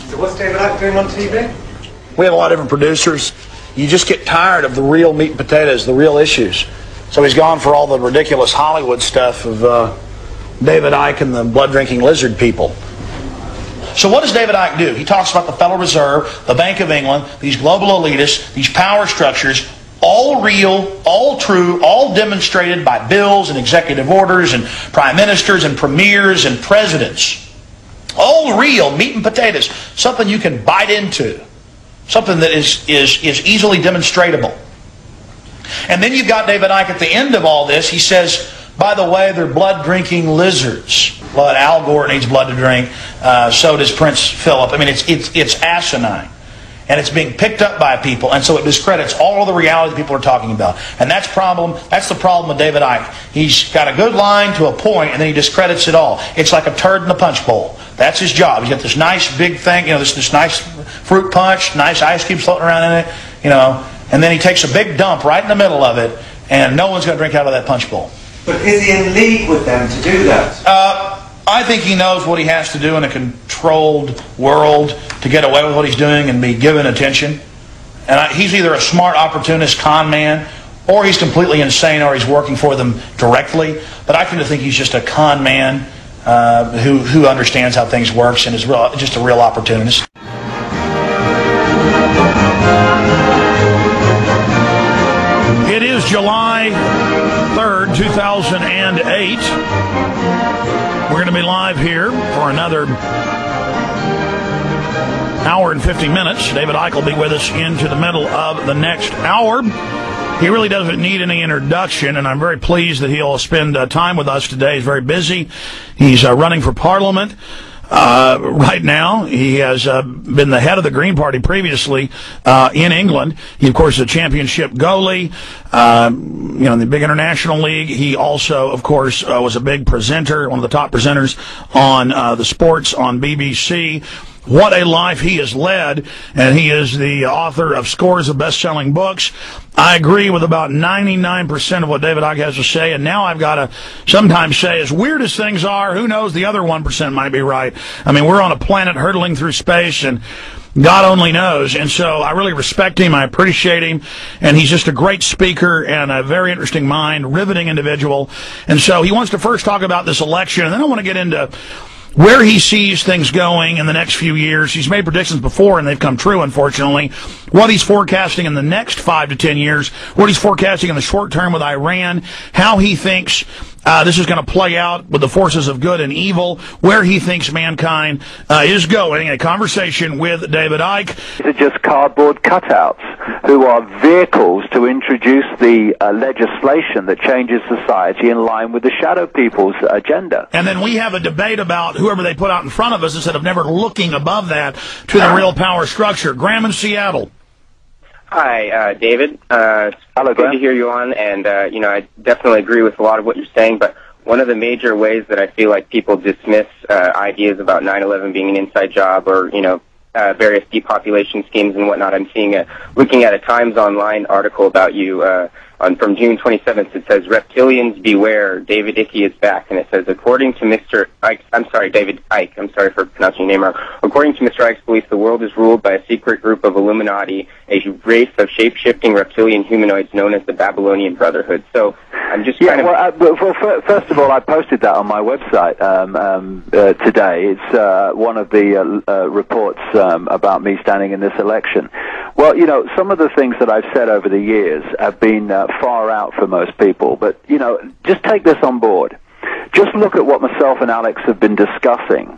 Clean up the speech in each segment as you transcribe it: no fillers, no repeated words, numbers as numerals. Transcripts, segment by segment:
So what's David Icke doing on TV? We have a lot of different producers. You just get tired of the real meat and potatoes, the real issues. So he's gone for all the ridiculous Hollywood stuff of David Icke and the blood-drinking lizard people. So what does David Icke do? He talks about the Federal Reserve, the Bank of England, these global elitists, these power structures, all real, all true, all demonstrated by bills and executive orders and prime ministers and premiers and presidents. All real, meat and potatoes, something you can bite into, something that is easily demonstratable. And then you've got David Icke at the end of all this. He says, by the way, they're blood-drinking lizards. Blood, Al Gore needs blood to drink. So does Prince Philip. I mean, it's asinine. And it's being picked up by people, and so it discredits all of the reality that people are talking about. And that's the problem with David Icke. He's got a good line to a point, and then he discredits it all. It's like a turd in a punch bowl. That's his job. He's got this nice big thing, this nice fruit punch, nice ice cubes floating around in it, and then he takes a big dump right in the middle of it, and no one's going to drink out of that punch bowl. But is he in league with them to do that? I think he knows what he has to do in a controlled world to get away with what he's doing and be given attention. And he's either a smart opportunist con man, or he's completely insane, or he's working for them directly. But I tend to think he's just a con man who understands how things works and is just a real opportunist. It is July 3rd, 2008. We're going to be live here for another hour and 50 minutes. David Icke will be with us into the middle of the next hour. He really doesn't need any introduction, and I'm very pleased that he'll spend time with us today. He's very busy. He's running for Parliament. Right now, he has been the head of the Green Party previously in England. He, of course, is a championship goalie, in the big international league. He also, of course, was a big presenter, one of the top presenters on the sports on BBC. What a life he has led, and he is the author of scores of best-selling books. I agree with about 99% of what David Icke has to say, and now I've got to sometimes say, as weird as things are, who knows, the other 1% might be right. I mean, we're on a planet hurtling through space, and God only knows. And so I really respect him, I appreciate him, and he's just a great speaker and a very interesting mind, riveting individual. And so he wants to first talk about this election, and then I want to get into where he sees things going in the next few years. He's made predictions before, and they've come true, unfortunately. What he's forecasting in the next 5 to 10 years, what he's forecasting in the short term with Iran, how he thinks this is going to play out with the forces of good and evil, where he thinks mankind is going. A conversation with David Icke. These are just cardboard cutouts who are vehicles to introduce the legislation that changes society in line with the shadow people's agenda. And then we have a debate about whoever they put out in front of us instead of never looking above that to the real power structure. Graham in Seattle. Hi, David. Hello, good Graham. to hear you on, and I definitely agree with a lot of what you're saying, but one of the major ways that I feel like people dismiss ideas about 9/11 being an inside job or, various depopulation schemes and whatnot, I'm looking at a Times Online article about you from June 27th. It says, "Reptilians beware, David Icke is back." And it says, according to Mr. Icke, David Icke, I'm sorry for pronouncing your name wrong. According to Mr. Icke's belief, the world is ruled by a secret group of Illuminati, a race of shape-shifting reptilian humanoids known as the Babylonian Brotherhood. So I'm just first of all, I posted that on my website today. It's one of the reports about me standing in this election. Well, some of the things that I've said over the years have been far out for most people, but, just take this on board. Just look at what myself and Alex have been discussing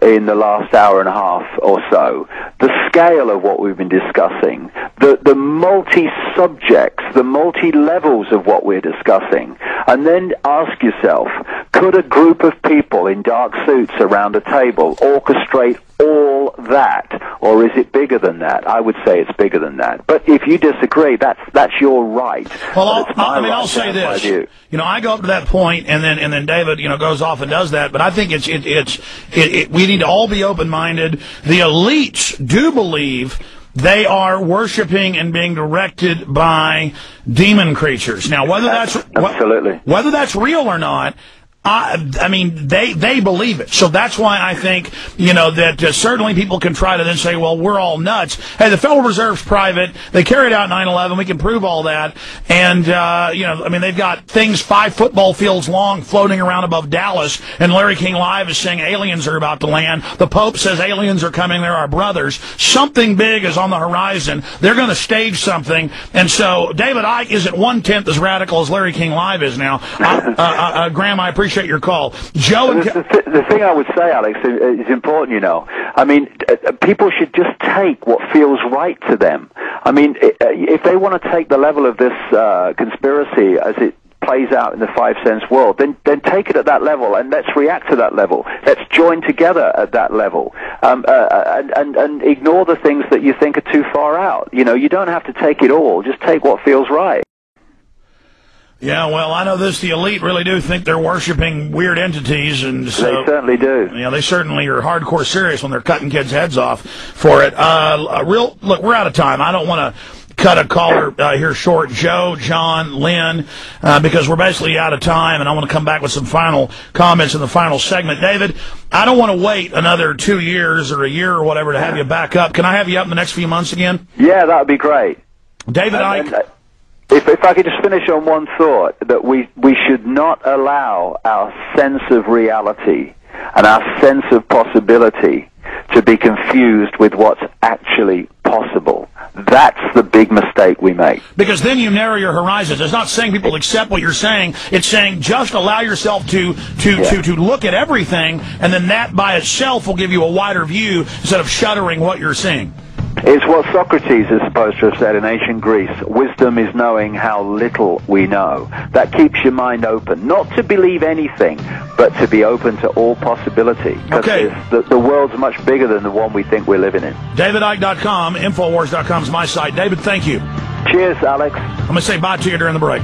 in the last hour and a half or so. The scale of what we've been discussing, the multi-subjects, the multi-levels of what we're discussing, and then ask yourself, could a group of people in dark suits around a table orchestrate all that, or is it bigger than that? I would say it's bigger than that. But if you disagree, that's your right. Well, I'll say this. I go up to that point, and then David, goes off and does that. But I think we need to all be open-minded. The elites do believe they are worshiping and being directed by demon creatures. Now, whether that's absolutely whether that's real or not, I mean, they believe it. So that's why I think, that certainly people can try to then say, well, we're all nuts. Hey, the Federal Reserve's private. They carried out 9/11. We can prove all that. And, they've got things 5 football fields long floating around above Dallas. And Larry King Live is saying aliens are about to land. The Pope says aliens are coming. They're our brothers. Something big is on the horizon. They're going to stage something. And so David Icke isn't 1/10 as radical as Larry King Live is now. Graham, I appreciate your call. Joe, the thing I would say, Alex, is important. I mean, people should just take what feels right to them. I mean, if they want to take the level of this conspiracy as it plays out in the 5 Sense world, then take it at that level, and let's react to that level. Let's join together at that level, and ignore the things that you think are too far out. You don't have to take it all. Just take what feels right. Yeah, well, I know this. The elite really do think they're worshiping weird entities, and so they certainly do. Yeah, they certainly are hardcore serious when they're cutting kids' heads off for it. Look, we're out of time. I don't want to cut a caller here short. Joe, John, Lynn, because we're basically out of time, and I want to come back with some final comments in the final segment. David, I don't want to wait another 2 years or a year or whatever to have you back up. Can I have you up in the next few months again? Yeah, that would be great. David Icke. If I could just finish on one thought, that we should not allow our sense of reality and our sense of possibility to be confused with what's actually possible. That's the big mistake we make. Because then you narrow your horizons. It's not saying people accept what you're saying. It's saying just allow yourself to look at everything, and then that by itself will give you a wider view instead of shuttering what you're seeing. It's what Socrates is supposed to have said in ancient Greece. Wisdom is knowing how little we know. That keeps your mind open. Not to believe anything, but to be open to all possibility. Okay. The world's much bigger than the one we think we're living in. DavidIcke.com, Infowars.com is my site. David, thank you. Cheers, Alex. I'm going to say bye to you during the break.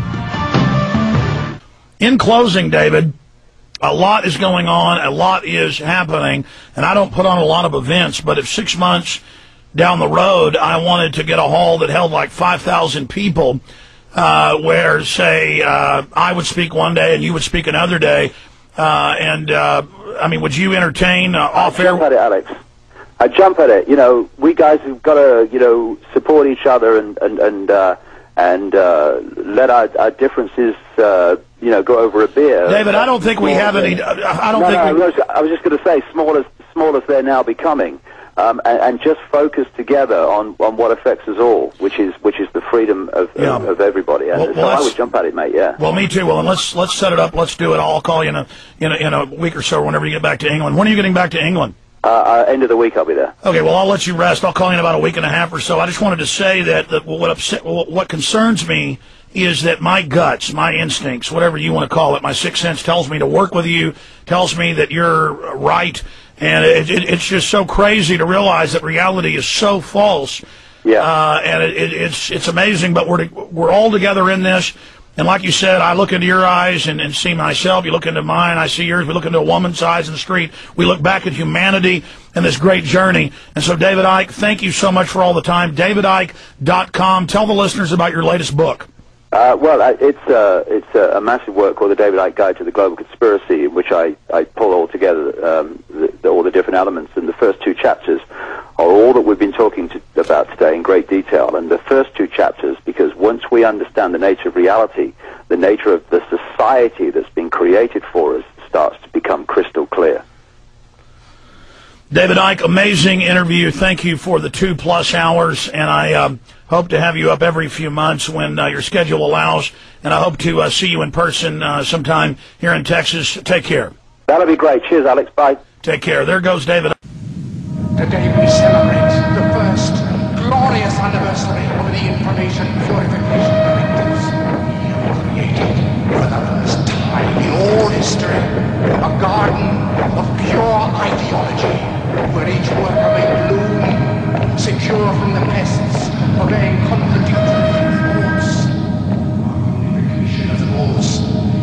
In closing, David, a lot is going on. A lot is happening. And I don't put on a lot of events, but if 6 months down the road, I wanted to get a hall that held like 5,000 people, where, say, I would speak one day and you would speak another day. Would you entertain off-air? I jump at it, Alex. I jump at it. We guys have got to, support each other and let our differences, go over a beer. David, I don't think we have any. I was just going to say, small as they're now becoming. And just focus together on what affects us all, which is the freedom of everybody. And so I would jump at it, mate. Yeah. Well, me too. Well, and let's set it up. Let's do it. I'll call you in a week or so, whenever you get back to England. When are you getting back to England? End of the week, I'll be there. Okay. Well, I'll let you rest. I'll call you in about a week and a half or so. I just wanted to say that what concerns me is that my guts, my instincts, whatever you want to call it, my sixth sense tells me to work with you, tells me that you're right. And it's just so crazy to realize that reality is so false. Yeah. And it's amazing, but we're all together in this. And like you said, I look into your eyes and see myself. You look into mine, I see yours. We look into a woman's eyes in the street. We look back at humanity and this great journey. And so, David Icke, thank you so much for all the time. DavidIcke.com. Tell the listeners about your latest book. It's a massive work called The David Icke Guide to the Global Conspiracy, in which I pull all together all the different elements. And the first 2 chapters are all that we've been talking about today in great detail. And the first 2 chapters, because once we understand the nature of reality, the nature of the society that's been created for us starts to become crystal clear. David Icke, amazing interview. Thank you for the 2+ hours, and I hope to have you up every few months when your schedule allows, and I hope to see you in person sometime here in Texas. Take care. That'll be great. Cheers, Alex. Bye. Take care. There goes David. Today we celebrate the first glorious anniversary of the information purification directives. You created, for the first time in all history, a garden of pure ideology, where each worker may bloom, secure from the pests, obeying contradictory thoughts. Our unification of thoughts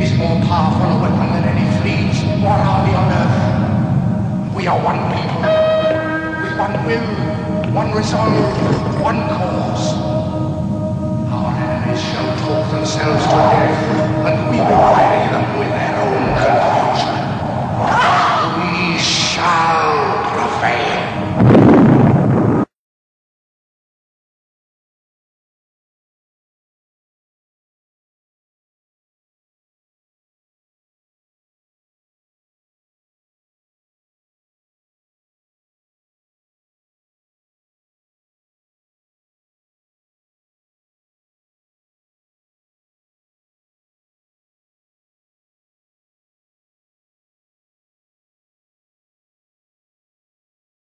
is more powerful a weapon than any fleet or army on earth. We are one people, with one will, one resolve, one cause. Our enemies shall talk themselves to death, and we will bury them with their own confusion. shall prevail.